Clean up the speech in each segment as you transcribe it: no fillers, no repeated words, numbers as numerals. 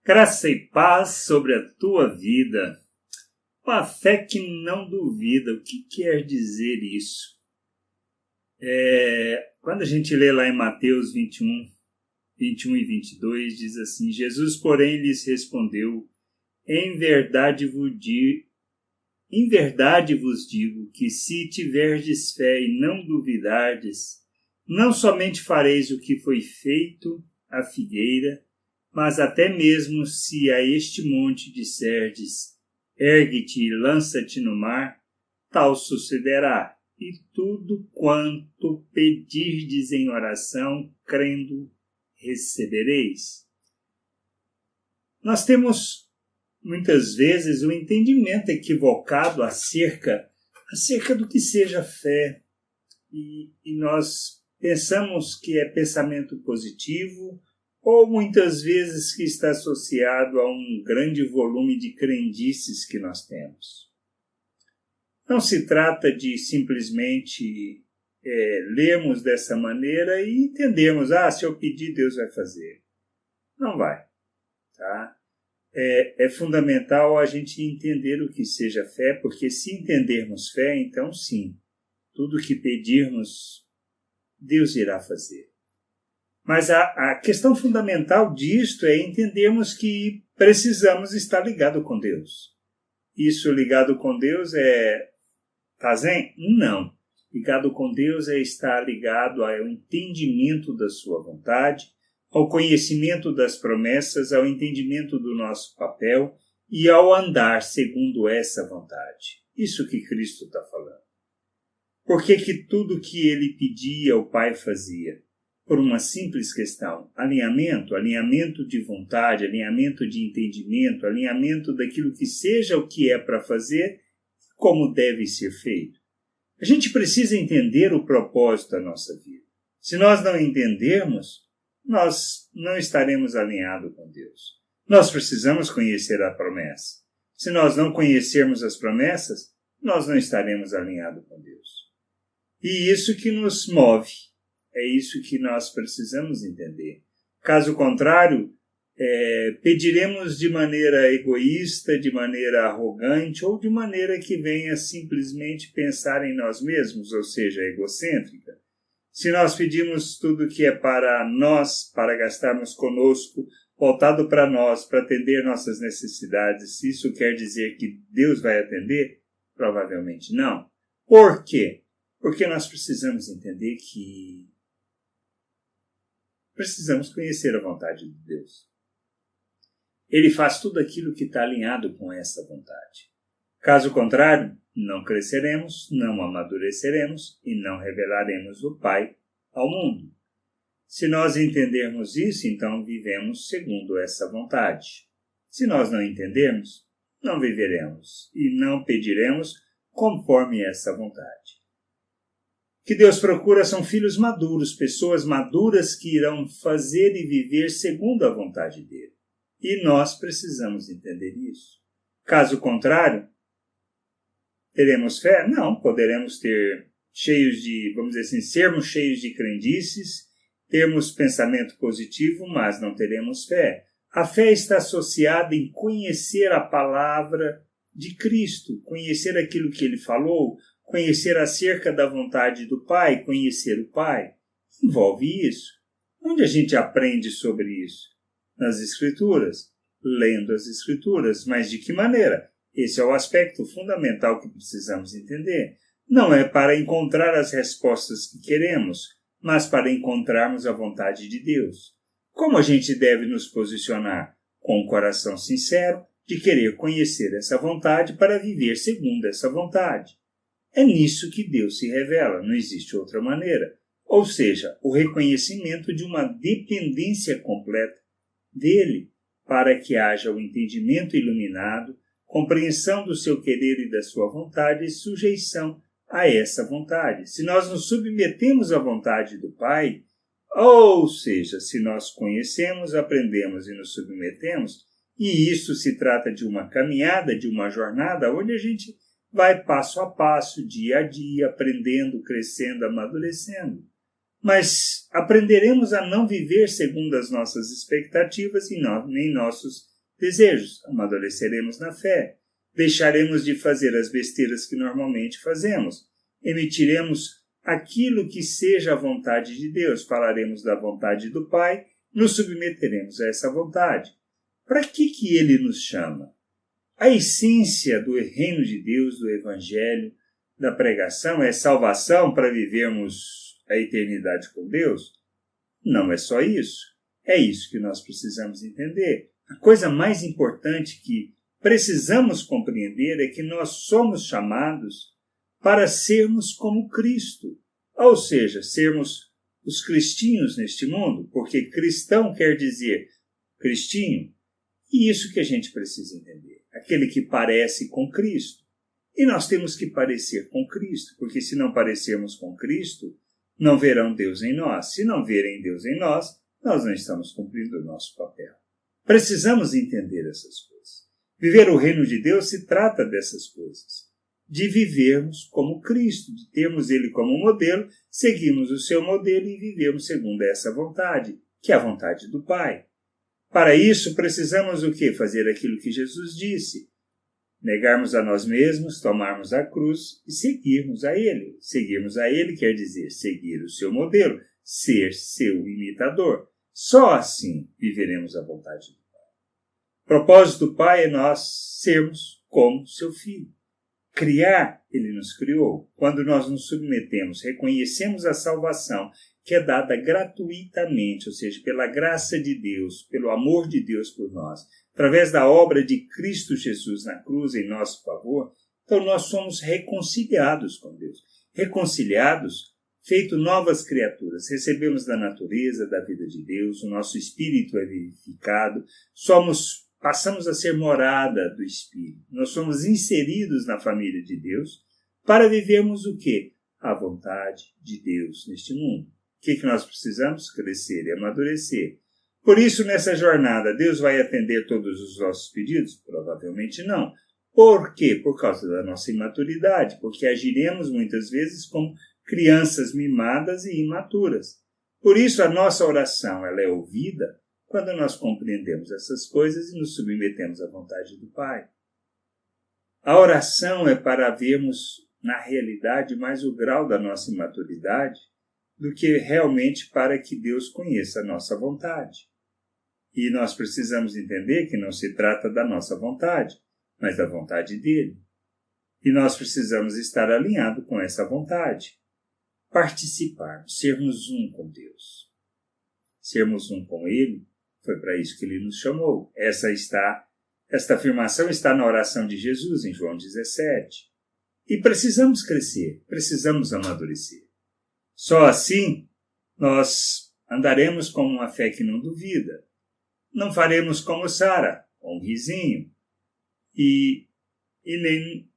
Graça e paz sobre a tua vida. Uma fé que não duvida. O que quer dizer isso? Quando a gente lê lá em Mateus 21 e 22, diz assim: Jesus, porém, lhes respondeu: Em verdade vos digo que se tiverdes fé e não duvidardes, não somente fareis o que foi feito à figueira, mas até mesmo se a este monte disserdes, ergue-te e lança-te no mar, tal sucederá. E tudo quanto pedirdes em oração, crendo, recebereis. Nós temos, muitas vezes, um entendimento equivocado acerca do que seja fé. E nós pensamos que é pensamento positivo, ou muitas vezes que está associado a um grande volume de crendices que nós temos. Não se trata de simplesmente lermos dessa maneira e entendermos, se eu pedir, Deus vai fazer. Não vai. Tá? É fundamental a gente entender o que seja fé, porque se entendermos fé, então sim, tudo que pedirmos, Deus irá fazer. Mas a questão fundamental disto é entendermos que precisamos estar ligado com Deus. Isso ligado com Deus tá zen? Não. Ligado com Deus é estar ligado ao entendimento da sua vontade, ao conhecimento das promessas, ao entendimento do nosso papel e ao andar segundo essa vontade. Isso que Cristo está falando. Por que tudo que ele pedia, o Pai fazia? Por uma simples questão, alinhamento de vontade, alinhamento de entendimento, alinhamento daquilo que seja o que é para fazer, como deve ser feito. A gente precisa entender o propósito da nossa vida. Se nós não entendermos, nós não estaremos alinhados com Deus. Nós precisamos conhecer a promessa. Se nós não conhecermos as promessas, nós não estaremos alinhados com Deus. E isso que nos move. É isso que nós precisamos entender. Caso contrário, pediremos de maneira egoísta, de maneira arrogante ou de maneira que venha simplesmente pensar em nós mesmos, ou seja, egocêntrica. Se nós pedimos tudo que é para nós, para gastarmos conosco, voltado para nós, para atender nossas necessidades, se isso quer dizer que Deus vai atender? Provavelmente não. Por quê? Porque nós precisamos entender que precisamos conhecer a vontade de Deus. Ele faz tudo aquilo que está alinhado com essa vontade. Caso contrário, não cresceremos, não amadureceremos e não revelaremos o Pai ao mundo. Se nós entendermos isso, então vivemos segundo essa vontade. Se nós não entendermos, não viveremos e não pediremos conforme essa vontade. O que Deus procura são filhos maduros, pessoas maduras que irão fazer e viver segundo a vontade dele. E nós precisamos entender isso. Caso contrário, teremos fé? Não, poderemos ter sermos cheios de crendices, termos pensamento positivo, mas não teremos fé. A fé está associada em conhecer a palavra de Cristo, conhecer aquilo que ele falou, conhecer acerca da vontade do Pai, conhecer o Pai. Envolve isso. Onde a gente aprende sobre isso? Nas Escrituras, lendo as Escrituras. Mas de que maneira? Esse é o aspecto fundamental que precisamos entender. Não é para encontrar as respostas que queremos, mas para encontrarmos a vontade de Deus. Como a gente deve nos posicionar? Com um coração sincero, de querer conhecer essa vontade para viver segundo essa vontade. É nisso que Deus se revela, não existe outra maneira. Ou seja, o reconhecimento de uma dependência completa dele, para que haja o entendimento iluminado, compreensão do seu querer e da sua vontade e sujeição a essa vontade. Se nós nos submetemos à vontade do Pai, ou seja, se nós conhecemos, aprendemos e nos submetemos, e isso se trata de uma caminhada, de uma jornada, onde a gente vai passo a passo, dia a dia, aprendendo, crescendo, amadurecendo. Mas aprenderemos a não viver segundo as nossas expectativas e nem nossos desejos, amadureceremos na fé, deixaremos de fazer as besteiras que normalmente fazemos, emitiremos aquilo que seja a vontade de Deus, falaremos da vontade do Pai, nos submeteremos a essa vontade. Para que Ele nos chama? A essência do reino de Deus, do Evangelho, da pregação é salvação para vivermos a eternidade com Deus? Não é só isso. É isso que nós precisamos entender. A coisa mais importante que precisamos compreender é que nós somos chamados para sermos como Cristo, ou seja, sermos os cristinhos neste mundo, porque cristão quer dizer cristinho, e isso que a gente precisa entender, aquele que parece com Cristo. E nós temos que parecer com Cristo, porque se não parecermos com Cristo, não verão Deus em nós. Se não verem Deus em nós, nós não estamos cumprindo o nosso papel. Precisamos entender essas coisas. Viver o reino de Deus se trata dessas coisas. De vivermos como Cristo, de termos Ele como modelo, seguirmos o seu modelo e vivermos segundo essa vontade, que é a vontade do Pai. Para isso, precisamos o quê? Fazer aquilo que Jesus disse. Negarmos a nós mesmos, tomarmos a cruz e seguirmos a Ele. Seguirmos a Ele quer dizer seguir o seu modelo, ser seu imitador. Só assim viveremos a vontade do Pai. O propósito do Pai é nós sermos como seu Filho. Criar, Ele nos criou. Quando nós nos submetemos, reconhecemos a salvação que é dada gratuitamente, ou seja, pela graça de Deus, pelo amor de Deus por nós, através da obra de Cristo Jesus na cruz em nosso favor, então nós somos reconciliados com Deus. Reconciliados, feito novas criaturas, recebemos da natureza, da vida de Deus, o nosso espírito é vivificado, passamos a ser morada do Espírito. Nós somos inseridos na família de Deus para vivermos o quê? A vontade de Deus neste mundo. O que nós precisamos? Crescer e amadurecer. Por isso, nessa jornada, Deus vai atender todos os nossos pedidos? Provavelmente não. Por quê? Por causa da nossa imaturidade, porque agiremos muitas vezes como crianças mimadas e imaturas. Por isso, a nossa oração ela é ouvida quando nós compreendemos essas coisas e nos submetemos à vontade do Pai. A oração é para vermos, na realidade, mais o grau da nossa imaturidade do que realmente para que Deus conheça a nossa vontade. E nós precisamos entender que não se trata da nossa vontade, mas da vontade dele. E nós precisamos estar alinhados com essa vontade. Participarmos, sermos um com Deus. Sermos um com Ele, foi para isso que Ele nos chamou. Esta afirmação está na oração de Jesus, em João 17. E precisamos crescer, precisamos amadurecer. Só assim nós andaremos com uma fé que não duvida. Não faremos como Sara, com um risinho. E nem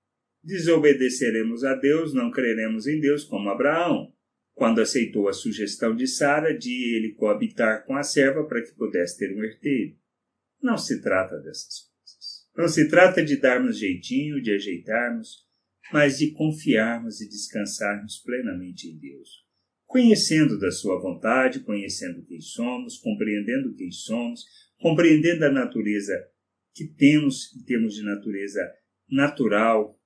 desobedeceremos a Deus, não creremos em Deus como Abraão, quando aceitou a sugestão de Sara de ele coabitar com a serva para que pudesse ter um herdeiro. Não se trata dessas coisas. Não se trata de darmos jeitinho, de ajeitarmos, mas de confiarmos e descansarmos plenamente em Deus. Conhecendo da sua vontade, conhecendo quem somos, compreendendo a natureza que temos, em termos de natureza natural,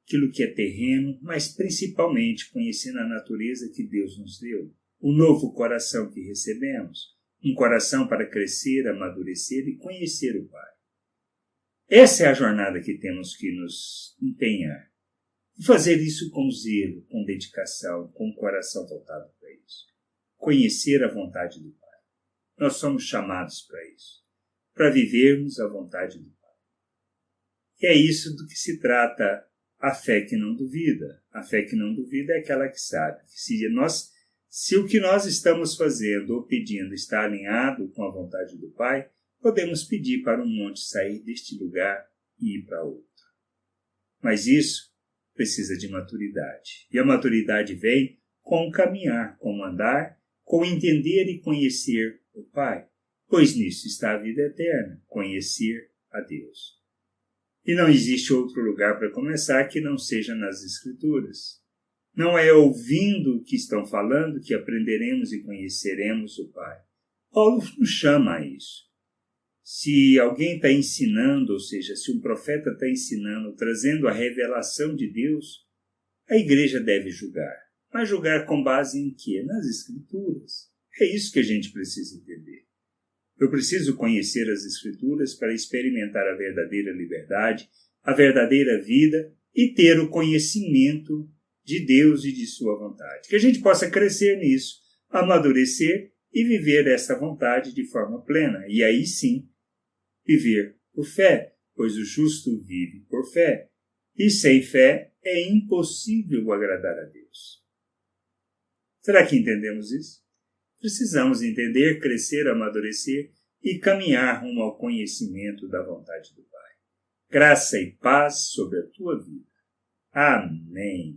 aquilo que é terreno, mas principalmente conhecendo a natureza que Deus nos deu. O novo coração que recebemos, um coração para crescer, amadurecer e conhecer o Pai. Essa é a jornada que temos que nos empenhar. E fazer isso com zelo, com dedicação, com o coração voltado para isso. Conhecer a vontade do Pai. Nós somos chamados para isso. Para vivermos a vontade do Pai. E é isso do que se trata a fé que não duvida. A fé que não duvida é aquela que sabe que se o que nós estamos fazendo ou pedindo está alinhado com a vontade do Pai, podemos pedir para um monte sair deste lugar e ir para outro. Mas isso precisa de maturidade. E a maturidade vem com o caminhar, com o andar, com o entender e conhecer o Pai. Pois nisso está a vida eterna, conhecer a Deus. E não existe outro lugar para começar que não seja nas Escrituras. Não é ouvindo o que estão falando que aprenderemos e conheceremos o Pai. Paulo nos chama a isso. Se alguém está ensinando, ou seja, se um profeta está ensinando, trazendo a revelação de Deus, a igreja deve julgar. Mas julgar com base em quê? Nas Escrituras. É isso que a gente precisa entender. Eu preciso conhecer as Escrituras para experimentar a verdadeira liberdade, a verdadeira vida e ter o conhecimento de Deus e de sua vontade. Que a gente possa crescer nisso, amadurecer e viver essa vontade de forma plena. E aí sim, viver por fé, pois o justo vive por fé. E sem fé é impossível agradar a Deus. Será que entendemos isso? Precisamos entender, crescer, amadurecer e caminhar rumo ao conhecimento da vontade do Pai. Graça e paz sobre a tua vida. Amém.